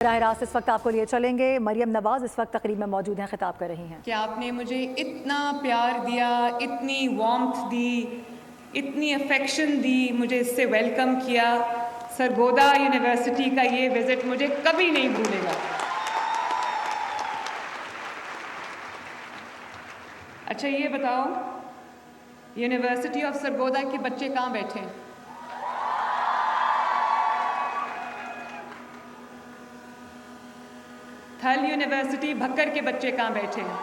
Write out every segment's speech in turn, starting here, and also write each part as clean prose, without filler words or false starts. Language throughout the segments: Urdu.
براہ راست اس وقت آپ کو لیے چلیں گے مریم نواز اس وقت تقریب میں موجود ہیں، خطاب کر رہی ہیں کہ آپ نے مجھے اتنا پیار دیا، اتنی وارمتھ دی، اتنی افیکشن دی، مجھے اس سے ویلکم کیا. سرگودا یونیورسٹی کا یہ وزٹ مجھے کبھی نہیں بھولے گا. اچھا یہ بتاؤ، یونیورسٹی آف سرگودا کے بچے کہاں بیٹھے ہیں؟ تھل یونیورسٹی بھکر کے بچے کہاں بیٹھے ہیں؟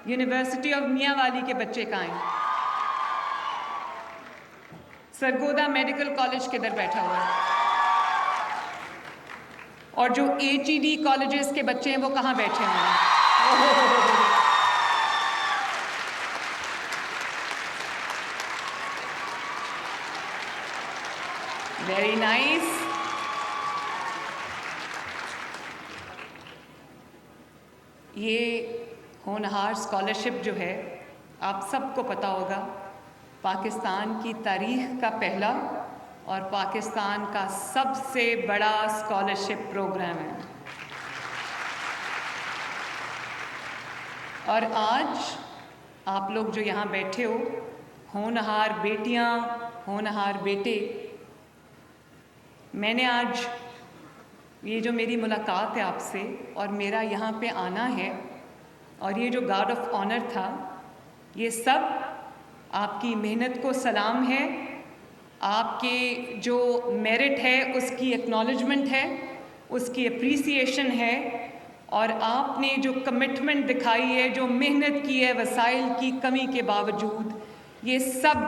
یونیورسٹی آف میاں والی کے بچے کہاں ہیں؟ سرگودا میڈیکل کالج کدھر بیٹھا ہوا ہے؟ اور جو HED کالجز کے بچے ہیں وہ کہاں بیٹھے ہوئے ہیں؟ Very nice. یہ ہونہار اسکالرشپ جو ہے آپ سب کو پتہ ہوگا، پاکستان کی تاریخ کا پہلا اور پاکستان کا سب سے بڑا اسکالرشپ پروگرام ہے. اور آج آپ لوگ جو یہاں بیٹھے ہو، ہونہار بیٹیاں، ہونہار بیٹے، میں نے آج یہ جو میری ملاقات ہے آپ سے اور میرا یہاں پہ آنا ہے اور یہ جو گارڈ آف آنر تھا، یہ سب آپ کی محنت کو سلام ہے، آپ کے جو میرٹ ہے اس کی ایکنالجمنٹ ہے، اس کی اپریسیشن ہے، اور آپ نے جو کمٹمنٹ دکھائی ہے، جو محنت کی ہے وسائل کی کمی کے باوجود، یہ سب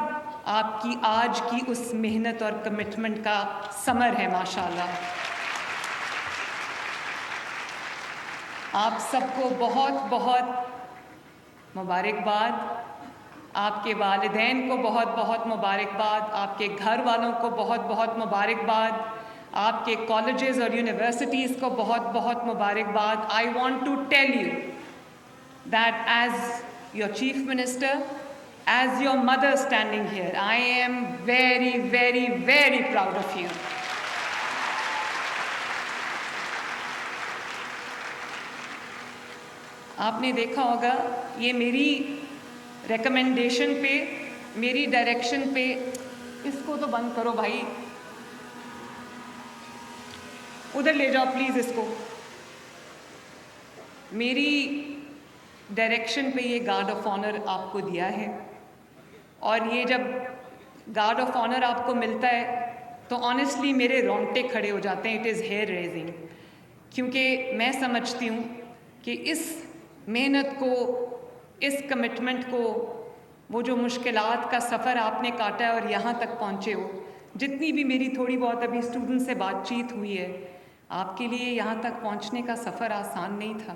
آپ کی آج کی اس محنت اور کمٹمنٹ کا ثمر ہے. ماشاءاللہ آپ سب کو بہت بہت مبارکباد. آپ کے والدین کو بہت بہت مبارکباد، آپ کے گھر والوں کو بہت بہت مبارکباد، آپ کے کالجز اور یونیورسٹیز کو بہت بہت مبارکباد. I want to tell you that as your chief minister, as your mother standing here, I am very very very proud of you. آپ نے دیکھا ہوگا یہ میری ریکمنڈیشن پہ، میری ڈائریکشن پہ، اس کو تو بند کرو بھائی، ادھر لے جاؤ پلیز اس کو. میری ڈائریکشن پہ یہ گارڈ آف آنر آپ کو دیا ہے، اور یہ جب گارڈ آف آنر آپ کو ملتا ہے تو آنیسٹلی میرے رونگٹے کھڑے ہو جاتے ہیں. اٹ از ہیئر ریزنگ، کیونکہ میں سمجھتی ہوں کہ اس محنت کو، اس کمٹمنٹ کو، وہ جو مشکلات کا سفر آپ نے کاٹا ہے اور یہاں تک پہنچے ہو، جتنی بھی میری تھوڑی بہت ابھی اسٹوڈنٹ سے بات چیت ہوئی ہے، آپ کے لیے یہاں تک پہنچنے کا سفر آسان نہیں تھا.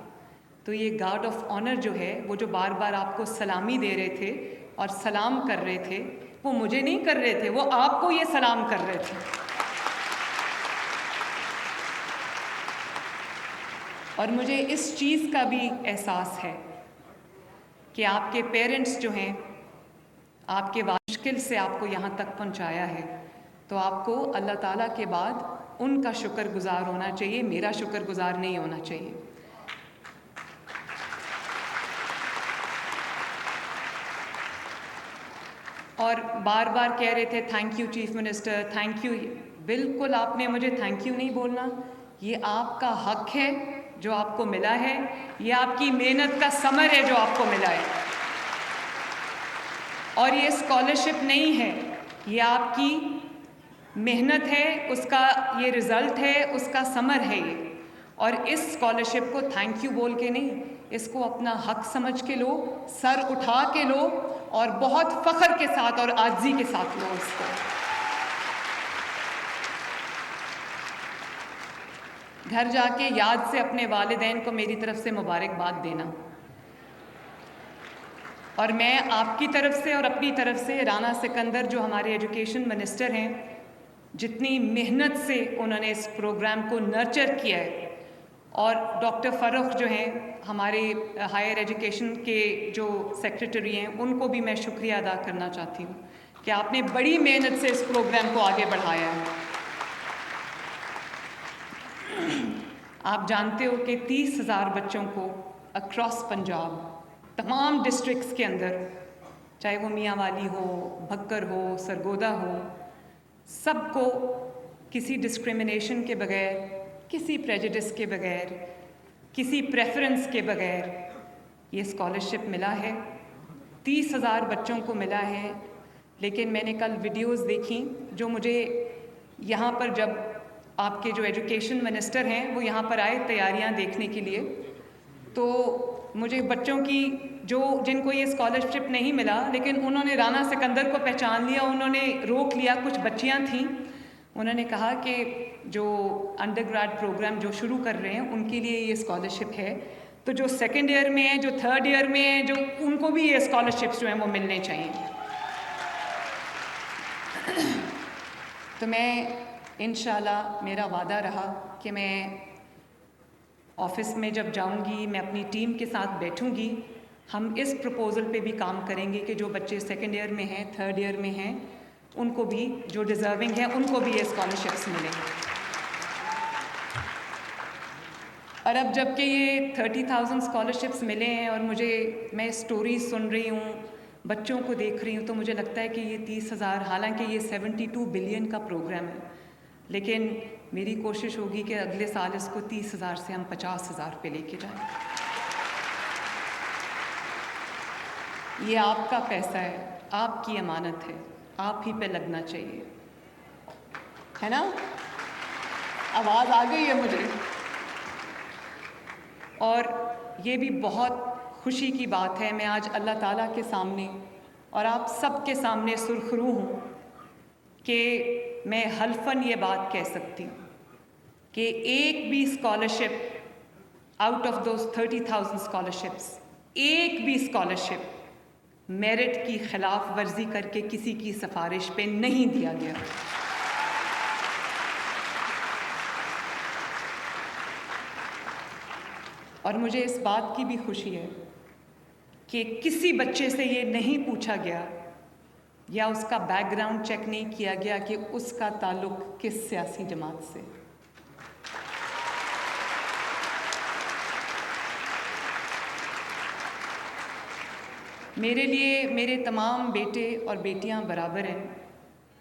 تو یہ گارڈ آف آنر جو ہے، وہ جو بار بار آپ کو سلامی دے رہے تھے اور سلام کر رہے تھے، وہ مجھے نہیں کر رہے تھے، وہ آپ کو یہ سلام کر رہے تھے. اور مجھے اس چیز کا بھی احساس ہے کہ آپ کے پیرنٹس جو ہیں، آپ کے مشکل سے آپ کو یہاں تک پہنچایا ہے، تو آپ کو اللہ تعالیٰ کے بعد ان کا شکر گزار ہونا چاہیے، میرا شکر گزار نہیں ہونا چاہیے. اور بار بار کہہ رہے تھے thank you chief minister, thank you. بالکل آپ نے مجھے تھینک یو نہیں بولنا، یہ آپ کا حق ہے جو آپ کو ملا ہے، یہ آپ کی محنت کا ثمر ہے جو آپ کو ملا ہے. اور یہ اسکالرشپ نہیں ہے، یہ آپ کی محنت ہے، اس کا یہ رزلٹ ہے، اس کا ثمر ہے یہ. اور اس اسکالرشپ کو تھینک یو بول کے نہیں، اس کو اپنا حق سمجھ کے لو، سر اٹھا کے لو، اور بہت فخر کے ساتھ اور عاجزی کے ساتھ لو اس کو. گھر جا کے یاد سے اپنے والدین کو میری طرف سے مبارکباد دینا. اور میں آپ کی طرف سے اور اپنی طرف سے رانا سکندر جو ہمارے ایجوکیشن منسٹر ہیں، جتنی محنت سے انہوں نے اس پروگرام کو نرچر کیا ہے، اور ڈاکٹر فروخ جو ہیں ہمارے ہائر ایجوکیشن کے جو سیکریٹری ہیں، ان کو بھی میں شکریہ ادا کرنا چاہتی ہوں کہ آپ نے بڑی محنت سے اس پروگرام کو آگے بڑھایا ہے. آپ جانتے ہو کہ 30,000 بچوں کو اکراس پنجاب تمام ڈسٹرکٹس کے اندر، چاہے وہ میاں والی ہو، بھکر ہو، سرگودا ہو، سب کو کسی ڈسکریمنیشن کے بغیر، کسی پریجڈس کے بغیر، کسی پریفرنس کے بغیر یہ اسکالرشپ ملا ہے۔ 30,000 بچوں کو ملا ہے۔ لیکن میں نے کل ویڈیوز دیکھیں جو مجھے یہاں پر، جب آپ کے جو ایجوکیشن منسٹر ہیں وہ یہاں پر آئے تیاریاں دیکھنے کے لیے، تو مجھے بچوں کی جن کو یہ اسکالرشپ نہیں ملا لیکن انہوں نے رانا سکندر کو پہچان لیا، انہوں نے روک لیا، کچھ بچیاں تھیں، انہوں نے کہا کہ جو انڈر گریڈ پروگرام جو شروع کر رہے ہیں ان کے لیے یہ اسکالرشپ ہے، تو جو سیکنڈ ایئر میں ہیں، جو تھرڈ ایئر میں ہیں، جو ان کو بھی یہ اسکالرشپس جو ہیں وہ ملنے چاہیے۔ تو میں انشاءاللہ، میرا وعدہ رہا کہ میں آفس میں جب جاؤں گی، میں اپنی ٹیم کے ساتھ بیٹھوں گی، ہم اس پروپوزل پہ بھی کام کریں گے کہ جو بچے سیکنڈ ایئر میں ہیں، تھرڈ ایئر میں ہیں، ان کو بھی، جو ڈیزرونگ ہیں، ان کو بھی یہ اسکالرشپس ملیں۔ اور اب جب کہ یہ 30,000 اسکالرشپس ملے ہیں اور میں اسٹوریز سن رہی ہوں، بچوں کو دیکھ رہی ہوں، تو مجھے لگتا ہے کہ یہ 30,000، حالانکہ یہ 72 بلین کا پروگرام ہے، لیکن میری کوشش ہوگی کہ اگلے سال اس کو 30,000 سے ہم 50,000 پہ لے کے جائیں۔ یہ آپ کا پیسہ ہے، آپ کی امانت ہے، آپ ہی پہ لگنا چاہیے، ہے نا؟ آواز آ گئی ہے مجھے۔ اور یہ بھی بہت خوشی کی بات ہے، میں آج اللہ تعالیٰ کے سامنے اور آپ سب کے سامنے سرخرو ہوں کہ میں حلفاً یہ بات کہہ سکتی ہوں کہ ایک بھی scholarship out of those 30,000 scholarships, ایک بھی اسکالرشپ میرٹ کی خلاف ورزی کر کے کسی کی سفارش پہ نہیں دیا گیا۔ اور مجھے اس بات کی بھی خوشی ہے کہ کسی بچے سے یہ نہیں پوچھا گیا یا اس کا بیک گراؤنڈ چیک نہیں کیا گیا کہ اس کا تعلق کس سیاسی جماعت سے۔ میرے لیے میرے تمام بیٹے اور بیٹیاں برابر ہیں،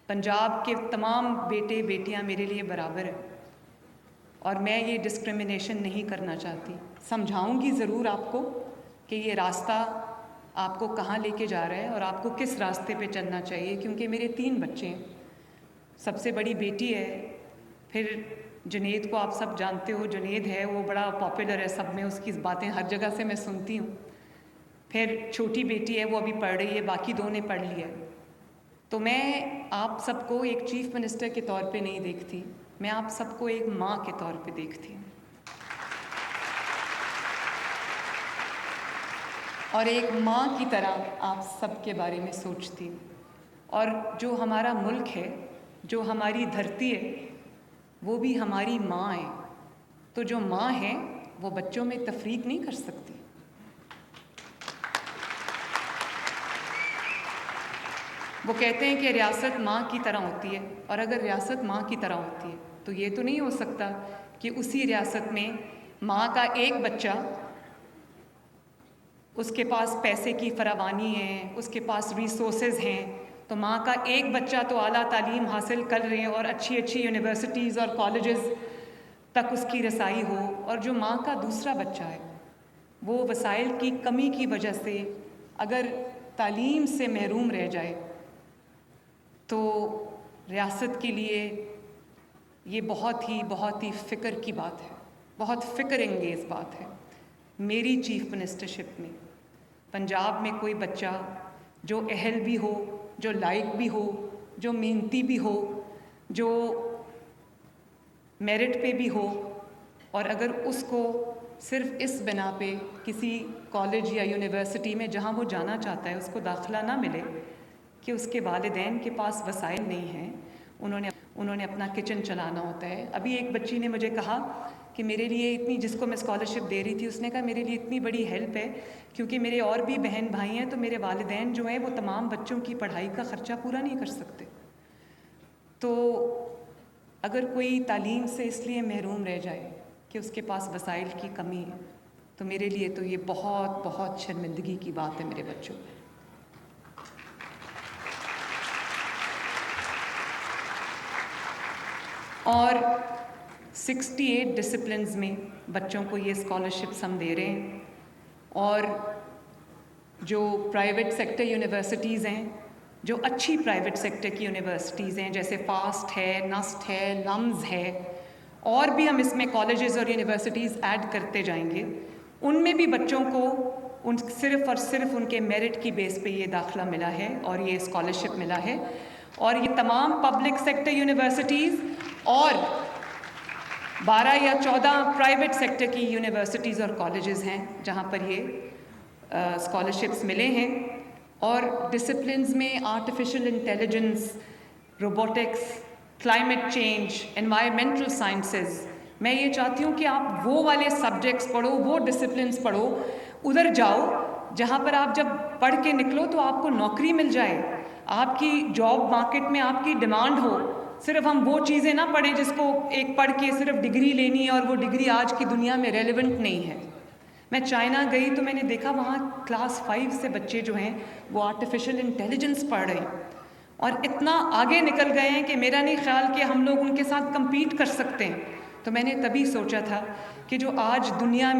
پنجاب کے تمام بیٹے بیٹیاں میرے لیے برابر ہیں، اور میں یہ ڈسکریمنیشن نہیں کرنا چاہتی۔ سمجھاؤں گی ضرور آپ کو کہ یہ راستہ آپ کو کہاں لے کے جا رہا ہے اور آپ کو کس راستے پہ چلنا چاہیے، کیونکہ میرے 3 بچے ہیں، سب سے بڑی بیٹی ہے، پھر جنید کو آپ سب جانتے ہو، جنید ہے وہ بڑا پاپولر ہے سب میں، اس کی باتیں ہر جگہ سے میں سنتی ہوں، پھر چھوٹی بیٹی ہے وہ ابھی پڑھ رہی ہے، باقی 2 نے پڑھ لیا ہے۔ تو میں آپ سب کو ایک چیف منسٹر کے طور پہ نہیں دیکھتی، میں آپ سب کو ایک ماں کے طور پہ دیکھتی ہوں، اور ایک ماں کی طرح آپ سب کے بارے میں سوچتی ہوں۔ اور جو ہمارا ملک ہے، جو ہماری دھرتی ہے، وہ بھی ہماری ماں ہے، تو جو ماں ہے وہ بچوں میں تفریق نہیں کر سکتی۔ وہ کہتے ہیں کہ ریاست ماں کی طرح ہوتی ہے، اور اگر ریاست ماں کی طرح ہوتی ہے تو یہ تو نہیں ہو سکتا کہ اسی ریاست میں ماں کا ایک بچہ، اس کے پاس پیسے کی فراوانی ہے، اس کے پاس ریسورسز ہیں، تو ماں کا ایک بچہ تو اعلیٰ تعلیم حاصل کر رہے ہیں اور اچھی اچھی یونیورسٹیز اور کالجز تک اس کی رسائی ہو، اور جو ماں کا دوسرا بچہ ہے وہ وسائل کی کمی کی وجہ سے اگر تعلیم سے محروم رہ جائے، تو ریاست کے لیے یہ بہت ہی فکر کی بات ہے، بہت فکر انگیز بات ہے۔ میری چیف منسٹرشپ میں پنجاب میں کوئی بچہ جو اہل بھی ہو، جو لائق بھی ہو، جو محنتی بھی ہو، جو میرٹ پہ بھی ہو، اور اگر اس کو صرف اس بنا پہ کسی کالج یا یونیورسٹی میں جہاں وہ جانا چاہتا ہے اس کو داخلہ نہ ملے کہ اس کے والدین کے پاس وسائل نہیں ہیں، انہوں نے اپنا کچن چلانا ہوتا ہے۔ ابھی ایک بچی نے مجھے کہا کہ میرے لیے اتنی، جس کو میں اسکالرشپ دے رہی تھی، اس نے کہا میرے لیے اتنی بڑی ہیلپ ہے کیونکہ میرے اور بھی بہن بھائی ہیں، تو میرے والدین جو ہیں وہ تمام بچوں کی پڑھائی کا خرچہ پورا نہیں کر سکتے۔ تو اگر کوئی تعلیم سے اس لیے محروم رہ جائے کہ کہ اس کے پاس وسائل کی کمی ہے، تو میرے لیے تو یہ بہت بہت شرمندگی کی بات ہے میرے بچوں. اور 68 ڈسپلنز میں بچوں کو یہ اسکالرشپس ہم دے رہے ہیں. اور جو پرائیویٹ سیکٹر یونیورسٹیز ہیں، جو اچھی پرائیویٹ سیکٹر کی یونیورسٹیز ہیں جیسے فاسٹ ہے، نسٹ ہے، لمز ہے، اور بھی ہم اس میں کالجز اور یونیورسٹیز ایڈ کرتے جائیں گے، ان میں بھی بچوں کو صرف اور صرف ان کے میرٹ کی بیس پہ یہ داخلہ ملا ہے اور یہ اسکالرشپ ملا ہے. اور یہ تمام پبلک سیکٹر یونیورسٹیز اور 12 یا 14 پرائیویٹ سیکٹر کی یونیورسٹیز اور کالجز ہیں جہاں پر یہ اسکالرشپس ملے ہیں. اور ڈسپلنز میں artificial intelligence, robotics, climate change, environmental sciences, میں یہ چاہتی ہوں کہ آپ وہ والے سبجیکٹس پڑھو، وہ ڈسپلنز پڑھو، ادھر جاؤ جہاں پر آپ جب پڑھ کے نکلو تو آپ کو نوکری مل جائے، آپ کی جاب مارکیٹ میں آپ کی ڈیمانڈ ہو. صرف ہم وہ چیزیں نہ پڑھیں جس کو ایک پڑھ کے صرف ڈگری لینی ہے اور وہ ڈگری آج کی دنیا میں ریلیونٹ نہیں ہے. میں چائنا گئی تو میں نے دیکھا وہاں کلاس 5 سے بچے جو ہیں وہ آرٹیفیشل انٹیلیجنس پڑھ رہے ہیں اور اتنا آگے نکل گئے ہیں کہ میرا نہیں خیال کہ ہم لوگ ان کے ساتھ کمپیٹ کر سکتے ہیں. تو میں نے تبھی سوچا تھا کہ جو آج دنیا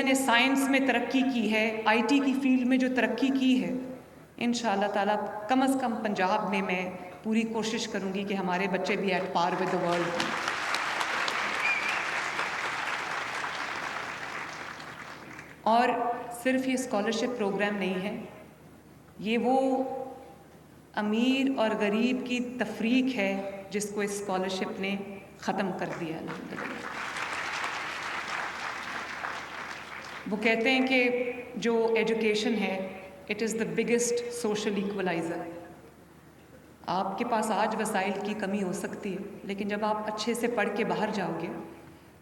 نے سائنس میں ترقی کی ہے، آئی ٹی کی فیلڈ میں جو ترقی کی ہے، انشاءاللہ تعالیٰ کم از کم پنجاب میں پوری کوشش کروں گی کہ ہمارے بچے بھی at par with the world ہوں. اور صرف یہ اسکالرشپ پروگرام نہیں ہے، یہ وہ امیر اور غریب کی تفریق ہے جس کو اس اسکالرشپ نے ختم کر دیا الحمدللہ. وہ کہتے ہیں کہ جو ایجوکیشن ہے it is the biggest social equalizer. آپ کے پاس آج وسائل کی کمی ہو سکتی ہے، لیکن جب آپ اچھے سے پڑھ کے باہر جاؤ گے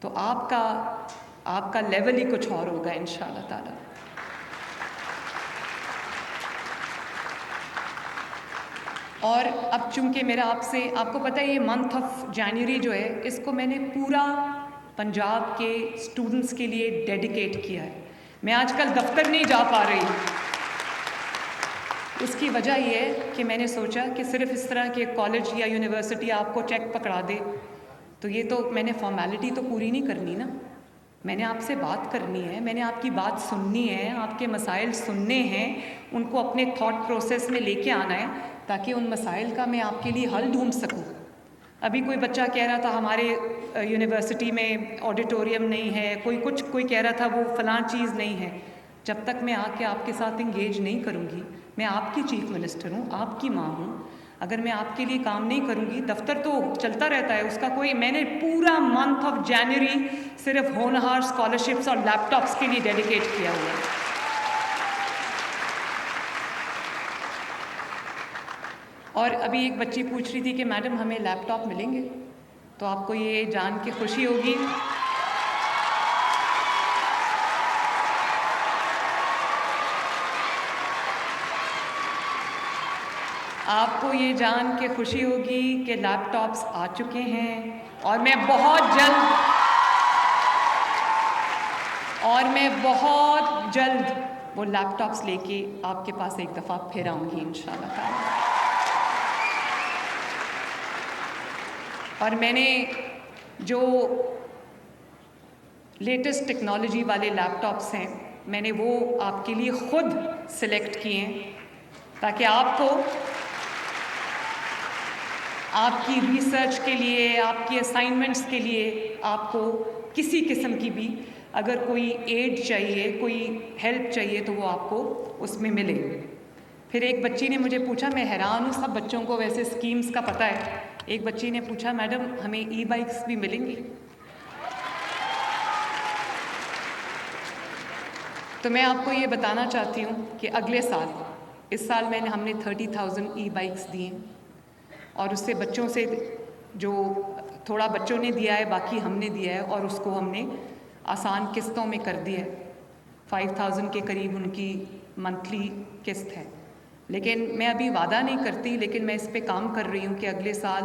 تو آپ کا لیول ہی کچھ اور ہوگا انشاءاللہ تعالی. اور اب چونکہ میرا آپ کو پتہ ہے یہ منتھ آف جنوری جو ہے اس کو میں نے پورا پنجاب کے اسٹوڈنٹس کے لیے ڈیڈیکیٹ کیا ہے. میں آج کل دفتر نہیں جا پا رہی. اس کی وجہ یہ ہے کہ میں نے سوچا کہ صرف اس طرح کے کالج یا یونیورسٹی آپ کو چیک پکڑا دے تو یہ تو میں نے فارمیلٹی تو پوری نہیں کرنی نا. میں نے آپ سے بات کرنی ہے، میں نے آپ کی بات سننی ہے، آپ کے مسائل سننے ہیں، ان کو اپنے تھاٹ پروسیس میں لے کے آنا ہے تاکہ ان مسائل کا میں آپ کے لیے حل ڈھونڈ سکوں. ابھی کوئی بچہ کہہ رہا تھا ہمارے یونیورسٹی میں آڈیٹوریم نہیں ہے، کوئی کہہ رہا تھا وہ فلاں چیز نہیں ہے. جب تک میں آ کے آپ کے ساتھ انگیج نہیں کروں گی، میں آپ کی چیف منسٹر ہوں، آپ کی ماں ہوں، اگر میں آپ کے لیے کام نہیں کروں گی، دفتر تو چلتا رہتا ہے، اس کا میں نے پورا منتھ آف جنوری صرف ہونہار اسکالرشپس اور لیپ ٹاپس کے لیے ڈیڈیکیٹ کیا ہوا ہے. اور ابھی ایک بچی پوچھ رہی تھی کہ میڈم ہمیں لیپ ٹاپ ملیں گے، تو آپ کو یہ جان کے خوشی ہوگی کہ لیپ ٹاپس آ چکے ہیں اور میں بہت جلد وہ لیپ ٹاپس لے کے آپ کے پاس ایک دفعہ پھر آؤں گی انشاءاللہ تعالی. اور میں نے جو لیٹسٹ ٹیکنالوجی والے لیپ ٹاپس ہیں میں نے وہ آپ کے لیے خود سلیکٹ کیے ہیں تاکہ آپ کو آپ کی ریسرچ کے لیے، آپ کی اسائنمنٹس کے لیے آپ کو کسی قسم کی بھی اگر کوئی ایڈ چاہیے، کوئی ہیلپ چاہیے تو وہ آپ کو اس میں ملے. پھر ایک بچی نے مجھے پوچھا، میں حیران ہوں، سب بچوں کو ویسے اسکیمز کا پتہ ہے، ایک بچی نے پوچھا میڈم ہمیں ای بائکس بھی ملیں گی؟ تو میں آپ کو یہ بتانا چاہتی ہوں کہ اگلے سال، اس سال ہم نے 30,000 ای بائکس دیے ہیں اور اس سے بچوں سے جو تھوڑا بچوں نے دیا ہے باقی ہم نے دیا ہے اور اس کو ہم نے آسان قسطوں میں کر دیا ہے. 5,000 کے قریب ان کی منتھلی قسط ہے. لیکن میں ابھی وعدہ نہیں کرتی، لیکن میں اس پہ کام کر رہی ہوں کہ اگلے سال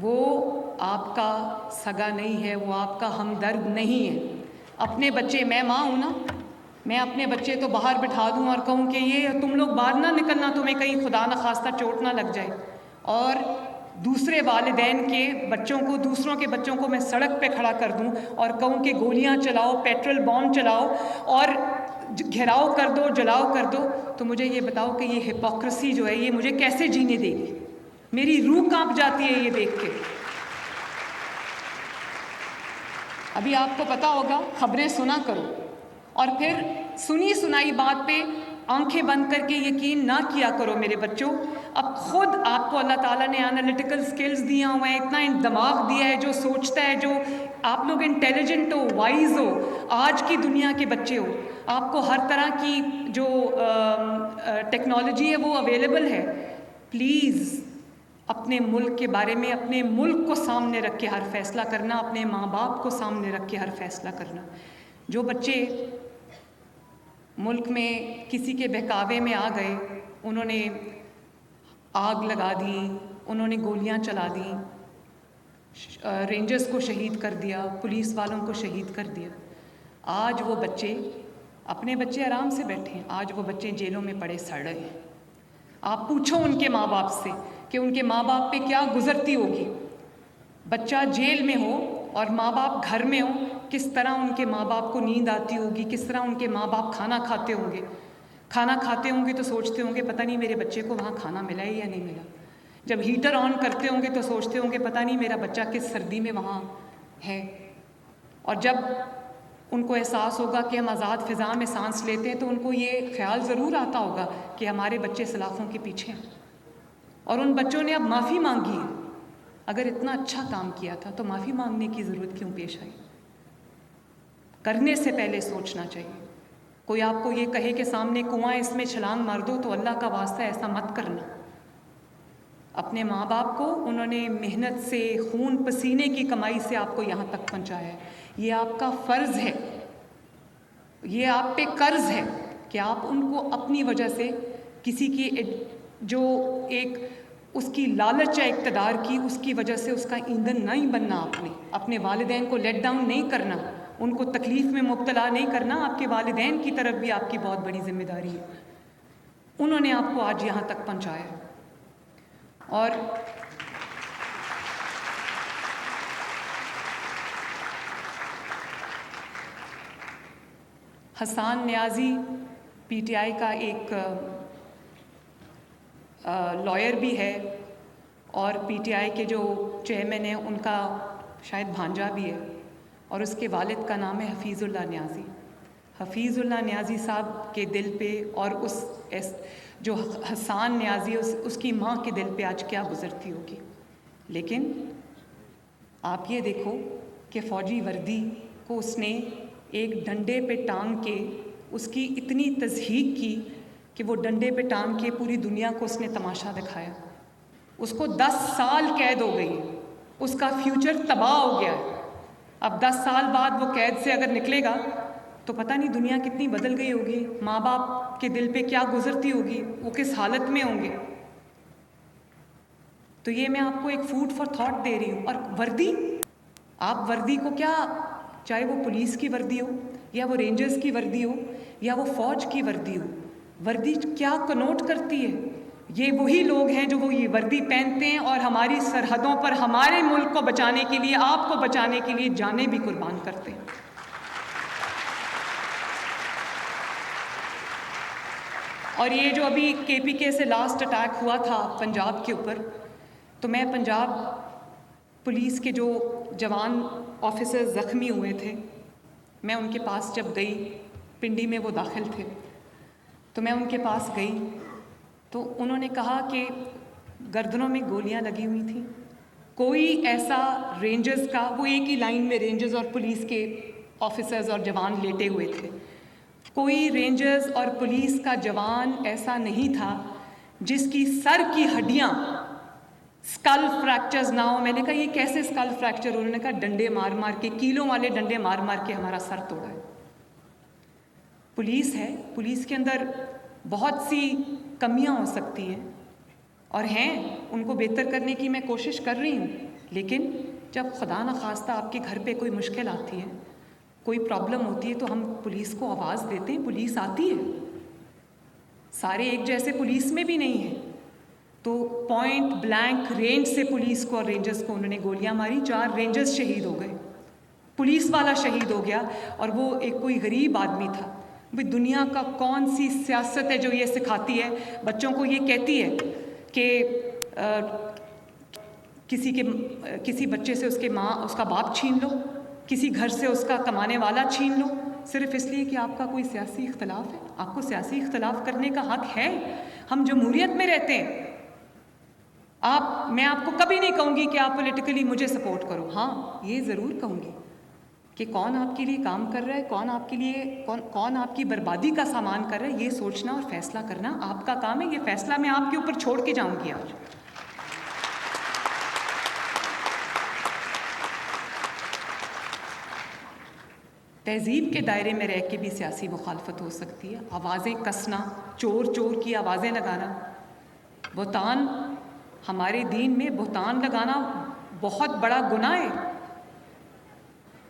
وہ آپ کا سگا نہیں ہے، وہ آپ کا ہمدرد نہیں ہے. اپنے بچے، میں ماں ہوں نا، میں اپنے بچے تو باہر بٹھا دوں اور کہوں کہ یہ تم لوگ باہر نہ نکلنا، تمہیں کہیں خدا نخواستہ چوٹ نہ لگ جائے، اور دوسرے والدین کے بچوں کو، دوسروں کے بچوں کو میں سڑک پہ کھڑا کر دوں اور کہوں کہ گولیاں چلاؤ، پیٹرول بام چلاؤ اور گھیراؤ کر دو، جلاؤ کر دو، تو مجھے یہ بتاؤ کہ یہ ہپوکریسی جو ہے یہ مجھے کیسے جینے دے گی؟ میری روح کانپ جاتی ہے یہ دیکھ کے. ابھی آپ کو پتا ہوگا، خبریں سنا کرو اور پھر سنی سنائی بات پہ آنکھیں بند کر کے یقین نہ کیا کرو میرے بچوں. اب خود آپ کو اللہ تعالیٰ نے انالیٹیکل سکلز دیا ہوئے ہیں، اتنا دماغ دیا ہے جو سوچتا ہے، جو آپ لوگ انٹیلیجنٹ ہو، وائز ہو، آج کی دنیا کے بچے ہو، آپ کو ہر طرح کی جو ٹیکنالوجی ہے وہ اویلیبل ہے. پلیز اپنے ملک کے بارے میں اپنے ملک کو سامنے رکھ کے ہر فیصلہ کرنا، اپنے ماں باپ کو سامنے رکھ کے ہر فیصلہ کرنا. جو بچے ملک میں کسی کے بہکاوے میں آ گئے، انہوں نے آگ لگا دی، انہوں نے گولیاں چلا دیں، رینجرز کو شہید کر دیا، پولیس والوں کو شہید کر دیا. آج وہ بچے، اپنے بچے آرام سے بیٹھے ہیں، آج وہ بچے جیلوں میں پڑے سڑ رہے ہیں. آپ پوچھو ان کے ماں باپ سے کہ ان کے ماں باپ پہ کیا گزرتی ہوگی. بچہ جیل میں ہو اور ماں باپ گھر میں ہوں، کس طرح ان کے ماں باپ کو نیند آتی ہوگی، کس طرح ان کے ماں باپ کھانا کھاتے ہوں گے. کھانا کھاتے ہوں گے تو سوچتے ہوں گے پتہ نہیں میرے بچے کو وہاں کھانا ملا ہے یا نہیں ملا. جب ہیٹر آن کرتے ہوں گے تو سوچتے ہوں گے پتہ نہیں میرا بچہ کس سردی میں وہاں ہے. اور جب ان کو احساس ہوگا کہ ہم آزاد فضا میں سانس لیتے ہیں تو ان کو یہ خیال ضرور آتا ہوگا کہ ہمارے بچے سلاخوں کے پیچھے ہیں. اور ان بچوں نے اب معافی مانگی ہے. اگر اتنا اچھا کام کیا تھا تو معافی مانگنے کی ضرورت کیوں پیش آئی؟ کرنے سے پہلے سوچنا چاہیے. کوئی آپ کو یہ کہے کہ سامنے کنواں ہے اس میں چھلانگ مار دو، تو اللہ کا واسطہ ایسا مت کرنا. اپنے ماں باپ کو انہوں نے محنت سے، خون پسینے کی کمائی سے آپ کو یہاں تک پہنچایا ہے. یہ آپ کا فرض ہے، یہ آپ پہ قرض ہے کہ آپ ان کو اپنی وجہ سے کسی کی جو ایک اس کی لالچ ہے اقتدار کی، اس کی وجہ سے اس کا ایندھن نہیں بننا. آپ نے اپنے والدین کو لیٹ ڈاؤن نہیں کرنا، ان کو تکلیف میں مبتلا نہیں کرنا. آپ کے والدین کی طرف بھی آپ کی بہت بڑی ذمہ داری ہے. انہوں نے آپ کو آج یہاں تک پہنچایا. اور حسان نیازی پی ٹی آئی کا ایک لائر بھی ہے اور پی ٹی آئی کے جو چیئرمین ہیں ان کا شاید بھانجا بھی ہے، اور اس کے والد کا نام ہے حفیظ اللہ نیازی. حفیظ اللہ نیازی صاحب کے دل پہ اور اس جو حسان نیازی اس کی ماں کے دل پہ آج کیا گزرتی ہوگی. لیکن آپ یہ دیکھو کہ فوجی وردی کو اس نے ایک ڈنڈے پہ ٹانگ کے اس کی اتنی تضحیک کی کہ وہ ڈنڈے پہ ٹانگ کے پوری دنیا کو اس نے تماشا دکھایا. اس کو 10 سال قید ہو گئی، اس کا فیوچر تباہ ہو گیا ہے. اب 10 سال بعد وہ قید سے اگر نکلے گا تو پتہ نہیں دنیا کتنی بدل گئی ہوگی، ماں باپ کے دل پہ کیا گزرتی ہوگی، وہ کس حالت میں ہوں گے. تو یہ میں آپ کو ایک فوڈ فار تھاٹ دے رہی ہوں. اور وردی، آپ وردی کو کیا، چاہے وہ پولیس کی وردی ہو یا وہ رینجرز کی وردی ہو یا وہ فوج کی وردی ہو، وردی کیا کنوٹ کرتی ہے؟ یہ وہی لوگ ہیں جو وہ یہ وردی پہنتے ہیں اور ہماری سرحدوں پر ہمارے ملک کو بچانے کے لیے، آپ کو بچانے کے لیے جانیں بھی قربان کرتے ہیں. اور یہ جو ابھی کے پی کے سے لاسٹ اٹیک ہوا تھا پنجاب کے اوپر، تو میں پنجاب پولیس کے جو جوان آفیسر زخمی ہوئے تھے، میں ان کے پاس جب گئی، پنڈی میں وہ داخل تھے، تو میں ان کے پاس گئی تو انہوں نے کہا کہ گردنوں میں گولیاں لگی ہوئی تھیں. کوئی ایسا رینجرز کا، وہ ایک ہی لائن میں رینجرز اور پولیس کے آفیسرز اور جوان لیٹے ہوئے تھے، کوئی رینجرز اور پولیس کا جوان ایسا نہیں تھا جس کی سر کی ہڈیاں اسکل فریکچرز نہ ہو. میں نے کہا یہ کیسے اسکل فریکچر؟ انہوں نے کہا ڈنڈے مار مار کے، کیلوں والے ڈنڈے مار مار کے ہمارا سر توڑا ہے. پولیس ہے، پولیس کے اندر بہت سی کمیاں ہو سکتی ہیں اور ہیں، ان کو بہتر کرنے کی میں کوشش کر رہی ہوں. لیکن جب خدا نخواستہ آپ کے گھر پہ کوئی مشکل آتی ہے, کوئی پرابلم ہوتی ہے, تو ہم پولیس کو آواز دیتے ہیں, پولیس آتی ہے. سارے ایک جیسے پولیس میں بھی نہیں ہیں. تو پوائنٹ بلینک رینج سے پولیس کو اور رینجرز کو انہوں نے گولیاں ماری, 4 رینجرز شہید ہو گئے, پولیس والا شہید ہو گیا, اور وہ ایک کوئی غریب آدمی تھا. بھئی دنیا کا کون سی سیاست ہے جو یہ سکھاتی ہے, بچوں کو یہ کہتی ہے کہ کسی بچے سے اس کا باپ چھین لو, کسی گھر سے اس کا کمانے والا چھین لو, صرف اس لیے کہ آپ کا کوئی سیاسی اختلاف ہے. آپ کو سیاسی اختلاف کرنے کا حق ہے. ہم جمہوریت میں رہتے ہیں. میں آپ کو کبھی نہیں کہوں گی کہ آپ پولیٹیکلی مجھے سپورٹ کرو. ہاں یہ ضرور کہوں گی کہ کون آپ کے لیے کام کر رہا ہے, کون آپ کی بربادی کا سامان کر رہا ہے, یہ سوچنا اور فیصلہ کرنا آپ کا کام ہے. یہ فیصلہ میں آپ کے اوپر چھوڑ کے جاؤں گی. آج تہذیب کے دائرے میں رہ کے بھی سیاسی مخالفت ہو سکتی ہے. آوازیں کسنا, چور چور کی آوازیں لگانا, بہتان, ہمارے دین میں بہتان لگانا بہت بڑا گناہ ہے.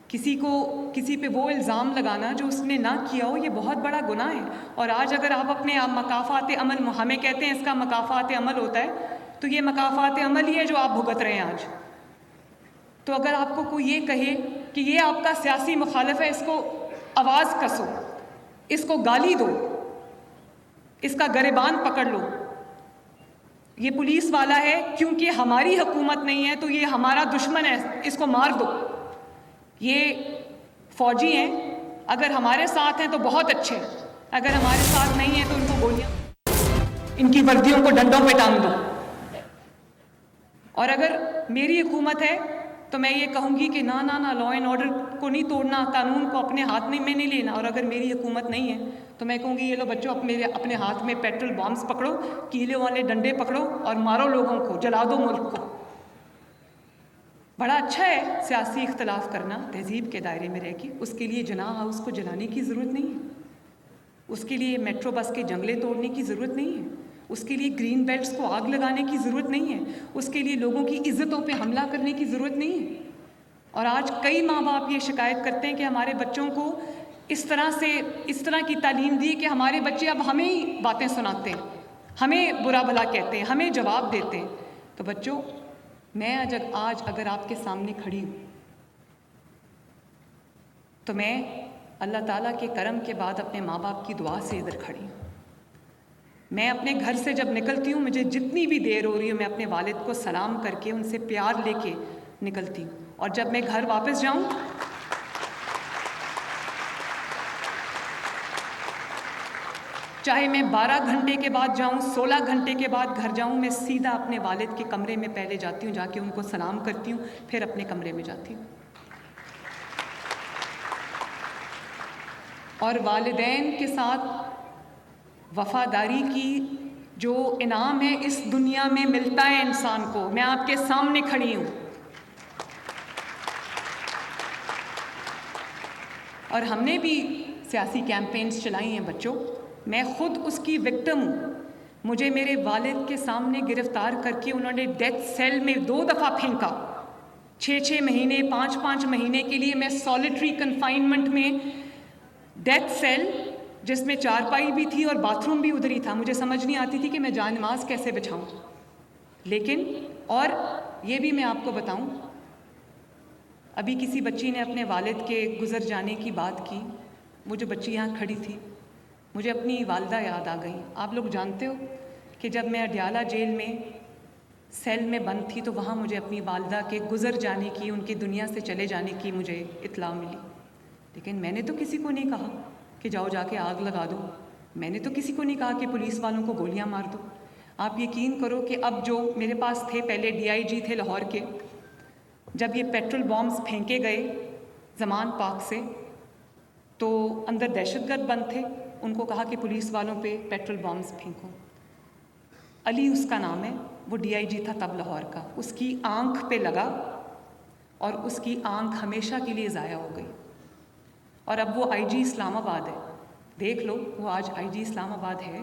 کسی پہ وہ الزام لگانا جو اس نے نہ کیا ہو, یہ بہت بڑا گناہ ہے. اور آج اگر آپ اپنے مکافات عمل, ہمیں کہتے ہیں اس کا مکافات عمل ہوتا ہے, تو یہ مکافات عمل ہی ہے جو آپ بھگت رہے ہیں آج. تو اگر آپ کو کوئی یہ کہے کہ یہ آپ کا سیاسی مخالف ہے, اس کو آواز کسو, اس کو گالی دو, اس کا گریبان پکڑ لو, یہ پولیس والا ہے کیونکہ ہماری حکومت نہیں ہے تو یہ ہمارا دشمن ہے, اس کو مار دو. یہ فوجی ہیں, اگر ہمارے ساتھ ہیں تو بہت اچھے, اگر ہمارے ساتھ نہیں ہیں تو ان کو گولیاں, ان کی وردیوں کو ڈنڈوں پہ ٹانگ دو. اور اگر میری حکومت ہے تو میں یہ کہوں گی کہ نہ, لا اینڈ آرڈر کو نہیں توڑنا, قانون کو اپنے ہاتھ میں نہیں لینا. اور اگر میری حکومت نہیں ہے تو میں کہوں گی یہ لو بچوں, اپنے ہاتھ میں پیٹرول بامز پکڑو, کیلے والے ڈنڈے پکڑو اور مارو لوگوں کو, جلا دو ملک کو. بڑا اچھا ہے سیاسی اختلاف کرنا تہذیب کے دائرے میں رہ کے. اس کے لیے جناح ہاؤس کو جلانے کی ضرورت نہیں ہے, اس کے لیے میٹرو بس کے جنگلے توڑنے کی ضرورت نہیں ہے, اس کے لیے گرین بیلٹس کو آگ لگانے کی ضرورت نہیں ہے, اس کے لیے لوگوں کی عزتوں پہ حملہ کرنے کی ضرورت نہیں ہے. اور آج کئی ماں باپ یہ شکایت کرتے ہیں کہ ہمارے بچوں کو اس طرح کی تعلیم دی کہ ہمارے بچے اب ہمیں ہی باتیں سناتے ہیں, ہمیں برا بھلا کہتے ہیں, ہمیں جواب دیتے ہیں. تو بچوں, میں آج اگر آپ کے سامنے کھڑی ہوں تو میں اللہ تعالیٰ کے کرم کے بعد اپنے ماں باپ کی دعا سے ادھر کھڑی ہوں. میں اپنے گھر سے جب نکلتی ہوں, مجھے جتنی بھی دیر ہو رہی ہے, میں اپنے والد کو سلام کر کے ان سے پیار لے کے نکلتی ہوں. اور جب میں گھر واپس جاؤں, چاہے میں 12 گھنٹے کے بعد جاؤں, 16 گھنٹے کے بعد گھر جاؤں, میں سیدھا اپنے والد کے کمرے میں پہلے جاتی ہوں, جا کے ان کو سلام کرتی ہوں, پھر اپنے کمرے میں جاتی ہوں. اور والدین کے ساتھ وفاداری کی جو انعام ہے اس دنیا میں ملتا ہے انسان کو. میں آپ کے سامنے کھڑی ہوں اور ہم نے بھی سیاسی کیمپینز چلائی ہیں بچوں. میں خود اس کی وکٹم ہوں. مجھے میرے والد کے سامنے گرفتار کر کے انہوں نے ڈیتھ سیل میں 2 دفعہ پھینکا. 6 مہینے 5 مہینے کے لیے میں سالیٹری کنفائنمنٹ میں, ڈیتھ سیل جس میں چارپائی بھی تھی اور باتھ روم بھی ادھر ہی تھا. مجھے سمجھ نہیں آتی تھی کہ میں جائے نماز کیسے بچھاؤں. لیکن اور یہ بھی میں آپ کو بتاؤں, ابھی کسی بچی نے اپنے والد کے گزر جانے کی بات کی. وہ جو بچی یہاں کھڑی تھی, مجھے اپنی والدہ یاد آ گئی. آپ لوگ جانتے ہو کہ جب میں اڈیالہ جیل میں سیل میں بند تھی تو وہاں مجھے اپنی والدہ کے گزر جانے کی, ان کی دنیا سے چلے جانے کی مجھے اطلاع ملی. لیکن میں نے تو کسی کو نہیں کہا کہ جاؤ جا کے آگ لگا دو. میں نے تو کسی کو نہیں کہا کہ پولیس والوں کو گولیاں مار دو. آپ یقین کرو کہ اب جو میرے پاس تھے, پہلے DIG تھے لاہور کے, جب یہ پیٹرول بامز پھینکے گئے زمان پارک سے تو اندر دہشت گرد بند تھے. ان کو کہا کہ پولیس والوں پہ پیٹرول بامز پھینکو. علی اس کا نام ہے, وہ DIG تھا تب لاہور کا. اس کی آنکھ پہ لگا اور اس کی آنکھ ہمیشہ کے لیے ضائع ہو گئی. اور اب وہ IG اسلام آباد ہے. دیکھ لو, وہ آج IG اسلام آباد ہے.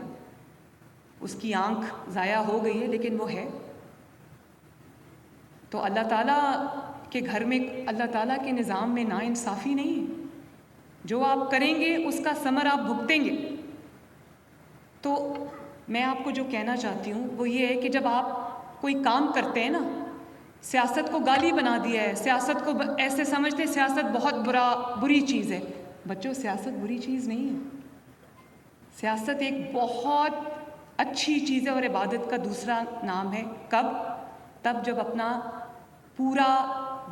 اس کی آنکھ ضائع ہو گئی ہے لیکن وہ ہے. تو اللہ تعالیٰ کے گھر میں اللہ تعالیٰ کے نظام میں ناانصافی نہیں ہے. جو آپ کریں گے اس کا ثمر آپ بھگتیں گے. تو میں آپ کو جو کہنا چاہتی ہوں وہ یہ ہے کہ جب آپ کوئی کام کرتے ہیں نا، سیاست کو گالی بنا دیا ہے، سیاست کو ایسے سمجھتے ہیں سیاست بہت بری چیز ہے. بچوں، سیاست بری چیز نہیں ہے. سیاست ایک بہت اچھی چیز ہے اور عبادت کا دوسرا نام ہے. کب؟ تب جب اپنا پورا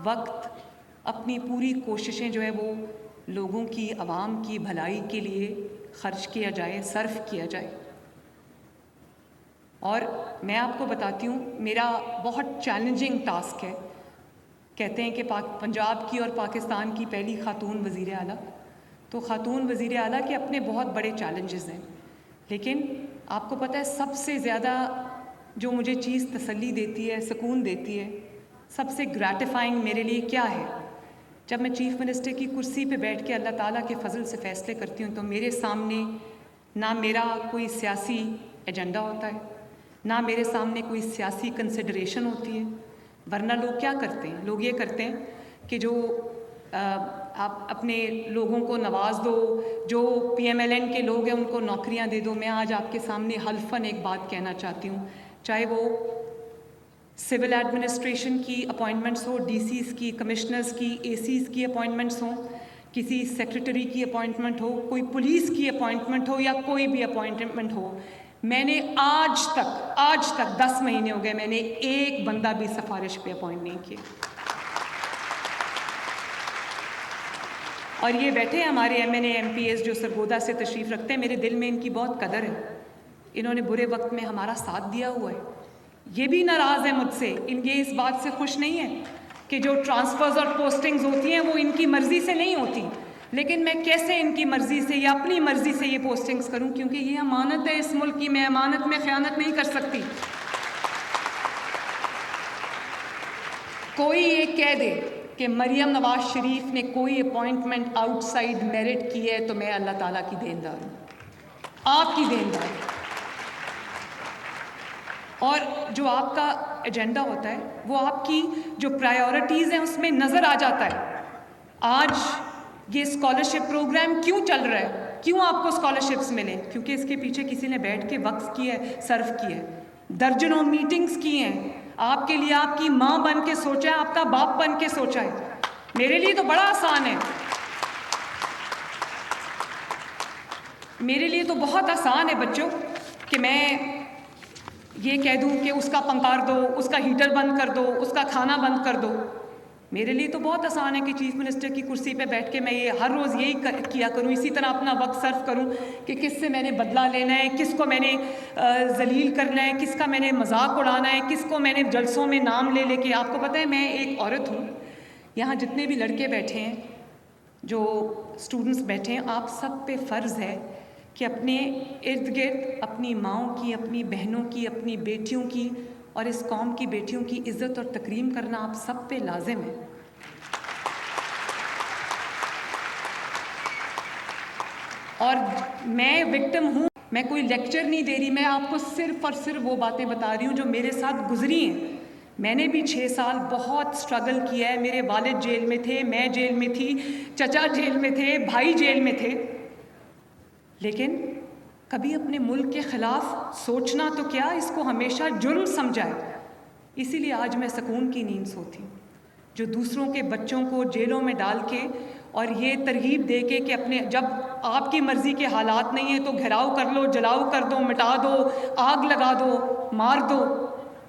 وقت، اپنی پوری کوششیں جو ہے وہ لوگوں کی، عوام کی بھلائی کے لیے خرچ کیا جائے، صرف کیا جائے. اور میں آپ کو بتاتی ہوں، میرا بہت چیلنجنگ ٹاسک ہے. کہتے ہیں کہ پنجاب کی اور پاکستان کی پہلی خاتون وزیر اعلیٰ. تو خاتون وزیر اعلیٰ کے اپنے بہت بڑے چیلنجز ہیں، لیکن آپ کو پتہ ہے سب سے زیادہ جو مجھے چیز تسلی دیتی ہے، سکون دیتی ہے، سب سے گریٹیفائنگ میرے لیے کیا ہے؟ جب میں چیف منسٹر کی کرسی پہ بیٹھ کے اللہ تعالیٰ کے فضل سے فیصلے کرتی ہوں تو میرے سامنے نہ میرا کوئی سیاسی ایجنڈا ہوتا ہے، نہ میرے سامنے کوئی سیاسی کنسیڈریشن ہوتی ہے. ورنہ لوگ کیا کرتے ہیں؟ لوگ یہ کرتے ہیں کہ جو آپ اپنے لوگوں کو نواز دو، جو PMLN کے لوگ ہیں ان کو نوکریاں دے دو. میں آج آپ کے سامنے حلفاً ایک بات کہنا چاہتی ہوں، چاہے وہ سول ایڈمنسٹریشن کی اپوائنٹمنٹس ہو، DCs کی، کمشنرز کی، ACs کی اپوائنٹمنٹس ہوں، کسی سیکرٹری کی اپوائنٹمنٹ ہو، کوئی پولیس کی اپوائنٹمنٹ ہو یا کوئی بھی اپوائنٹمنٹ ہو، میں نے آج تک 10 مہینے ہو گئے، میں نے ایک بندہ بھی سفارش پہ اپوائنٹ نہیں کیا. اور یہ بیٹھے ہیں ہمارے MNA MPs جو سرگودا سے تشریف رکھتے ہیں، میرے دل میں ان کی بہت قدر ہے. انہوں نے برے وقت میں ہمارا ساتھ دیا ہوا ہے. یہ بھی ناراض ہیں مجھ سے، یہ اس بات سے خوش نہیں ہیں کہ جو ٹرانسفرز اور پوسٹنگز ہوتی ہیں وہ ان کی مرضی سے نہیں ہوتی. لیکن میں کیسے ان کی مرضی سے یا اپنی مرضی سے یہ پوسٹنگز کروں؟ کیونکہ یہ امانت ہے اس ملک کی، میں امانت میں خیانت نہیں کر سکتی. کوئی یہ کہہ دے کہ مریم نواز شریف نے کوئی اپوائنٹمنٹ آؤٹ سائڈ میرٹ کی ہے تو میں اللہ تعالیٰ کی دیندار ہوں، آپ کی دیندار ہوں. اور جو آپ کا ایجنڈا ہوتا ہے وہ آپ کی جو پرائیورٹیز ہیں اس میں نظر آ جاتا ہے. آج یہ اسکالرشپ پروگرام کیوں چل رہا ہے؟ کیوں آپ کو اسکالرشپس ملیں؟ کیونکہ اس کے پیچھے کسی نے بیٹھ کے وقف کیا ہے، صرف کیا ہے، درجنوں میٹنگز کی ہیں آپ کے لیے. آپ کی ماں بن کے سوچا ہے، آپ کا باپ بن کے سوچا ہے. میرے لیے تو بڑا آسان ہے، میرے لیے تو بہت آسان ہے بچوں کہ میں یہ کہہ دوں کہ اس کا پنکھا دو، اس کا ہیٹر بند کر دو، اس کا کھانا بند کر دو. میرے لیے تو بہت آسان ہے کہ چیف منسٹر کی کرسی پہ بیٹھ کے میں یہ ہر روز یہی کیا کروں، اسی طرح اپنا وقت صرف کروں کہ کس سے میں نے بدلہ لینا ہے، کس کو میں نے ذلیل کرنا ہے، کس کا میں نے مذاق اڑانا ہے، کس کو میں نے جلسوں میں نام لے کے. آپ کو پتہ ہے میں ایک عورت ہوں، یہاں جتنے بھی لڑکے بیٹھے ہیں، جو اسٹوڈنٹس بیٹھے ہیں، آپ سب پہ فرض ہے کہ اپنے ارد گرد اپنی ماؤں کی، اپنی بہنوں کی، اپنی بیٹیوں کی اور اس قوم کی بیٹیوں کی عزت اور تکریم کرنا آپ سب پہ لازم ہے. اور میں وکٹم ہوں، میں کوئی لیکچر نہیں دے رہی، میں آپ کو صرف اور صرف وہ باتیں بتا رہی ہوں جو میرے ساتھ گزری ہیں. میں نے بھی 6 سال بہت سٹرگل کیا ہے. میرے والد جیل میں تھے، میں جیل میں تھی، چچا جیل میں تھے، بھائی جیل میں تھے، لیکن کبھی اپنے ملک کے خلاف سوچنا تو کیا، اس کو ہمیشہ جرم سمجھا ہے. اسی لیے آج میں سکون کی نیند سوتی ہوں. جو دوسروں کے بچوں کو جیلوں میں ڈال کے اور یہ ترغیب دے کے کہ اپنے جب آپ کی مرضی کے حالات نہیں ہیں تو گھراؤ کر لو، جلاؤ کر دو، مٹا دو، آگ لگا دو، مار دو.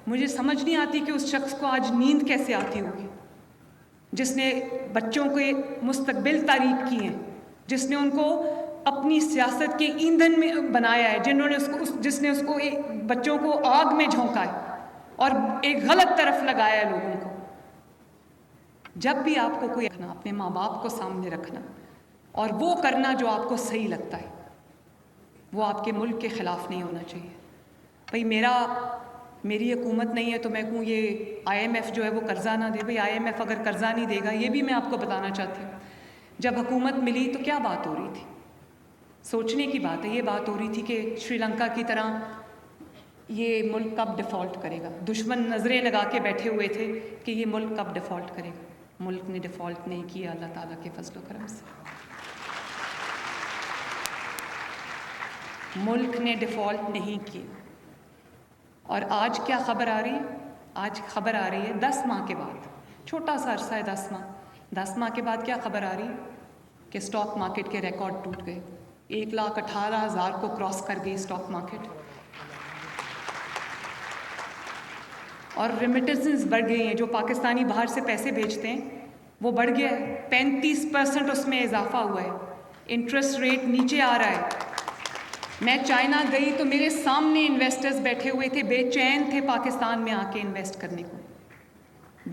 مجھے سمجھ نہیں آتی کہ اس شخص کو آج نیند کیسے آتی ہوگی جس نے بچوں کے مستقبل تاریک کیے ہیں، جس نے ان کو اپنی سیاست کے ایندھن میں بنایا ہے، جس نے اس کو بچوں کو آگ میں جھونکا ہے اور ایک غلط طرف لگایا ہے لوگوں کو. جب بھی آپ کو کوئی رکھنا، اپنے ماں باپ کو سامنے رکھنا اور وہ کرنا جو آپ کو صحیح لگتا ہے، وہ آپ کے ملک کے خلاف نہیں ہونا چاہیے. بھئی میری حکومت نہیں ہے تو میں کہوں یہ IMF جو ہے وہ قرضہ نہ دے. بھئی IMF اگر قرضہ نہیں دے گا، یہ بھی میں آپ کو بتانا چاہتی ہوں. جب حکومت ملی تو کیا بات ہو رہی تھی؟ سوچنے کی بات ہے. یہ بات ہو رہی تھی کہ شری لنکا کی طرح یہ ملک کب ڈیفالٹ کرے گا. دشمن نظریں لگا کے بیٹھے ہوئے تھے کہ یہ ملک کب ڈیفالٹ کرے گا. ملک نے ڈیفالٹ نہیں کیا اللہ تعالیٰ کے فضل و کرم سے. ملک نے ڈیفالٹ نہیں کیا. اور آج کیا خبر آ رہی ہے؟ آج خبر آ رہی ہے 10 ماہ کے بعد, چھوٹا سا عرصہ ہے 10 ماہ کے بعد کیا خبر آ رہی ہے کہ اسٹاک مارکیٹ کے ریکارڈ ٹوٹ گئے. 1,18,000 کو کراس کر گئی اسٹاک مارکیٹ. اور ریمیٹنسز بڑھ گئی ہیں. جو پاکستانی باہر سے پیسے بھیجتے ہیں وہ بڑھ گیا ہے, 35% اس میں اضافہ ہوا ہے. انٹرسٹ ریٹ نیچے آ رہا ہے. میں چائنا گئی تو میرے سامنے انویسٹرز بیٹھے ہوئے تھے, بے چین تھے پاکستان میں آ کے انویسٹ کرنے کو.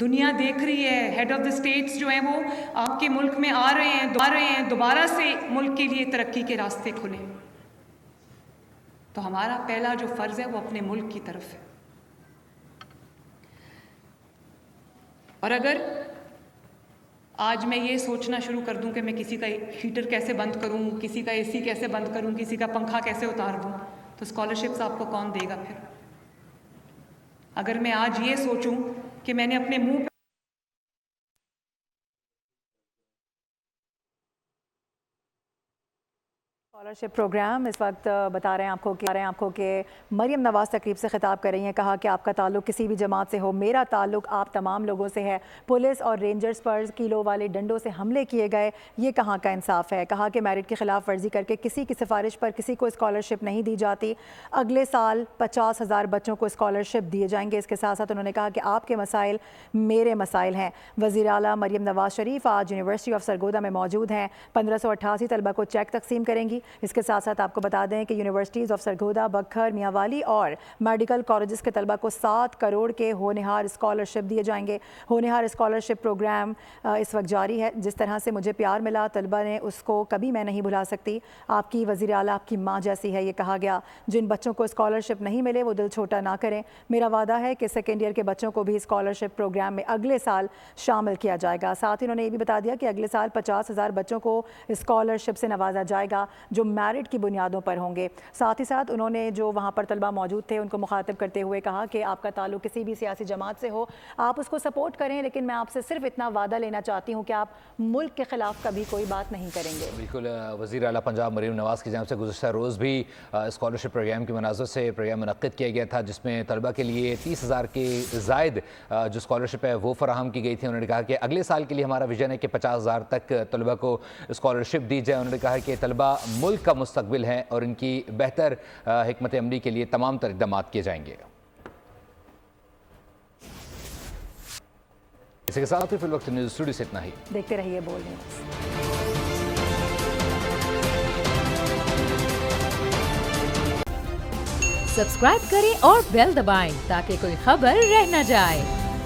دنیا دیکھ رہی ہے, ہیڈ آف دا اسٹیٹس جو ہیں وہ آپ کے ملک میں آ رہے ہیں, دوبارہ سے ملک کے لیے ترقی کے راستے کھلیں. تو ہمارا پہلا جو فرض ہے وہ اپنے ملک کی طرف ہے. اور اگر آج میں یہ سوچنا شروع کر دوں کہ میں کسی کا ہیٹر کیسے بند کروں, کسی کا اے سی کیسے بند کروں, کسی کا پنکھا کیسے اتار دوں, تو اسکالرشپس آپ کو کون دے گا پھر؟ اگر میں آج یہ سوچوں کہ میں نے اپنے منہ اسکالرشپ پروگرام اس وقت بتا رہے ہیں آپ کو کہ مریم نواز تقریب سے خطاب کر رہی ہیں. کہا کہ آپ کا تعلق کسی بھی جماعت سے ہو, میرا تعلق آپ تمام لوگوں سے ہے. پولیس اور رینجرز پر کیلو والے ڈنڈوں سے حملے کیے گئے, یہ کہاں کا انصاف ہے؟ کہا کہ میرٹ کی خلاف ورزی کر کے کسی کی سفارش پر کسی کو اسکالرشپ نہیں دی جاتی. اگلے سال 50,000 بچوں کو اسکالرشپ دیے جائیں گے. اس کے ساتھ ساتھ انہوں نے کہا کہ آپ کے مسائل میرے مسائل ہیں. وزیر اعلیٰ مریم نواز شریف آج یونیورسٹی آف سرگودا میں موجود ہیں. 1588 طلبہ کو چیک تقسیم کریں گی. اس کے ساتھ ساتھ آپ کو بتا دیں کہ یونیورسٹیز آف سرگودا, بکھر, میاں والی اور میڈیکل کالجز کے طلبہ کو 7 کروڑ کے ہونہار اسکالرشپ دیے جائیں گے. ہونہار اسکالرشپ پروگرام اس وقت جاری ہے. جس طرح سے مجھے پیار ملا طلبہ نے, اس کو کبھی میں نہیں بھلا سکتی. آپ کی وزیر اعلیٰ آپ کی ماں جیسی ہے, یہ کہا گیا. جن بچوں کو اسکالرشپ نہیں ملے وہ دل چھوٹا نہ کریں. میرا وعدہ ہے کہ سیکنڈ ایئر کے بچوں کو بھی اسکالرشپ پروگرام میں اگلے سال شامل کیا جائے گا. ساتھ ہی انہوں نے یہ بھی بتا دیا کہ اگلے سال 50,000 بچوں کو اسکالرشپ سے نوازا جائے گا جو میرٹ کی بنیادوں پر ہوں گے. ساتھ ہی ساتھ انہوں نے جو وہاں پر طلبہ موجود تھے ان کو مخاطب کرتے ہوئے کہا کہ آپ کا تعلق کسی بھی سیاسی جماعت سے ہو, آپ اس کو سپورٹ کریں, لیکن میں آپ سے صرف اتنا وعدہ لینا چاہتی ہوں کہ آپ ملک کے خلاف کبھی کوئی بات نہیں کریں گے. بالکل. وزیر اعلیٰ پنجاب مریم نواز کی جانب سے گزشتہ روز بھی اسکالرشپ پروگرام کے مناظر سے پروگرام منعقد کیا گیا تھا, جس میں طلبہ کے لیے 30,000 کے زائد جو اسکالرشپ ہے وہ فراہم کی گئی تھی. انہوں نے کہا کہ اگلے سال کے لیے ہمارا ویژن ہے کہ 50,000 تک طلبہ کو اسکالرشپ دی جائے. انہوں نے کہا کہ طلبہ ملک کا مستقبل ہیں اور ان کی بہتر حکمت عملی کے لیے تمام تر اقدامات کیے جائیں گے. اس کے ساتھ فی الوقت نیوز اسٹوڈیو سے اتنا ہی. دیکھتے رہیے بول نیوز. سبسکرائب کریں اور بیل دبائیں تاکہ کوئی خبر رہ نہ جائے.